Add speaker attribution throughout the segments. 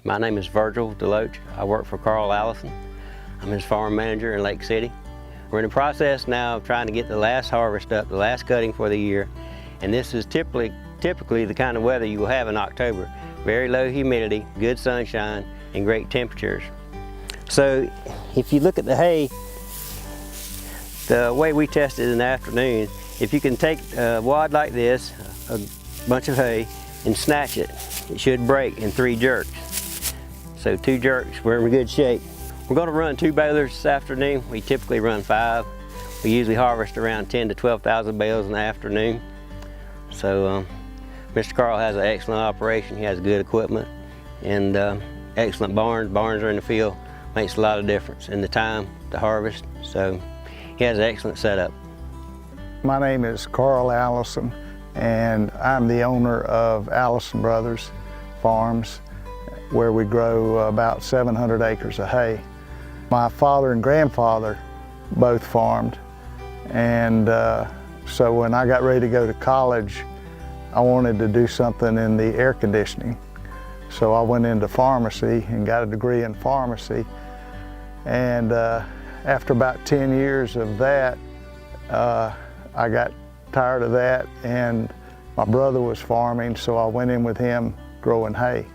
Speaker 1: My name is Virgil Deloach. I work for Carl Allison. I'm his farm manager in Lake City. We're in the process now of trying to get the last harvest up, the last cutting for the year. And this is typically the kind of weather you will have in October. Very low humidity, good sunshine, and great temperatures. So if you look at the hay, the way we test it in the afternoon, if you can take a wad like this, a bunch of hay, and snatch it, it should break in 3 jerks. So 2 jerks, we're in good shape. We're going to run 2 balers this afternoon. We typically run 5. We usually harvest around 10 to 12,000 bales in the afternoon. So Mr. Carl has an excellent operation. He has good equipment and excellent barns. Barns are in the field. Makes a lot of difference in the time to harvest. So he has an excellent setup.
Speaker 2: My name is Carl Allison, and I'm the owner of Allison Brothers Farms, where we grow about 700 acres of hay. My father and grandfather both farmed, and so when I got ready to go to college, I wanted to do something in the air conditioning. So I went into pharmacy and got a degree in pharmacy, and after about 10 years of that, I got tired of that, and my brother was farming, so I went in with him growing hay.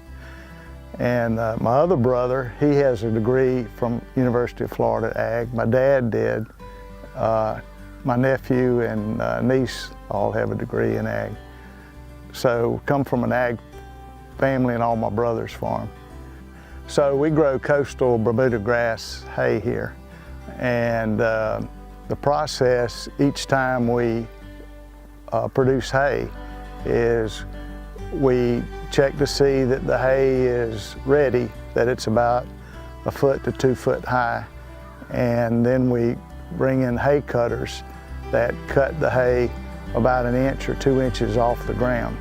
Speaker 2: And my other brother, he has a degree from University of Florida Ag. My dad did. My nephew and niece all have a degree in Ag. So come from an Ag family, and all my brothers farm. So we grow coastal Bermuda grass hay here. And the process each time we produce hay is we check to see that the hay is ready, that it's about 1 foot to 2 foot high, and then we bring in hay cutters that cut the hay about 1 inch or 2 inches off the ground.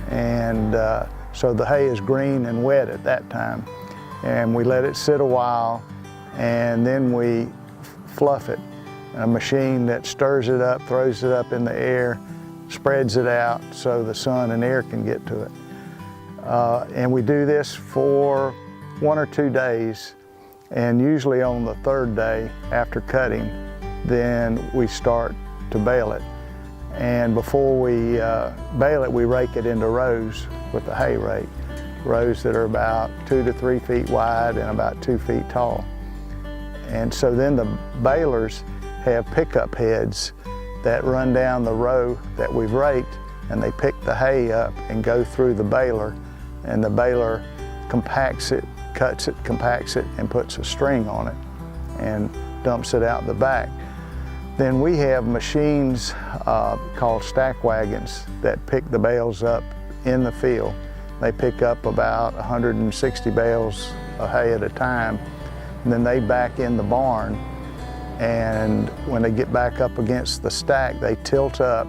Speaker 2: And so the hay is green and wet at that time, and we let it sit a while, and then we fluff it. A machine that stirs it up, throws it up in the air, spreads it out so the sun and air can get to it. And we do this for 1 or 2 days, and usually on the 3rd day after cutting, then we start to bale it. And before we bale it, we rake it into rows with the hay rake, rows that are about 2 to 3 feet wide and about 2 feet tall. And so then the balers have pickup heads that run down the row that we've raked, and they pick the hay up and go through the baler, and the baler compacts it, cuts it, compacts it, and puts a string on it and dumps it out the back. Then we have machines called stack wagons that pick the bales up in the field. They pick up about 160 bales of hay at a time, and then they back in the barn. And when they get back up against the stack, they tilt up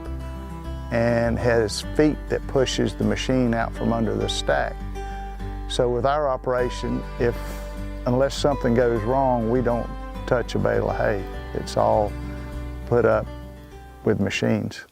Speaker 2: and has feet that pushes the machine out from under the stack. So with our operation, unless something goes wrong, we don't touch a bale of hay. It's all put up with machines.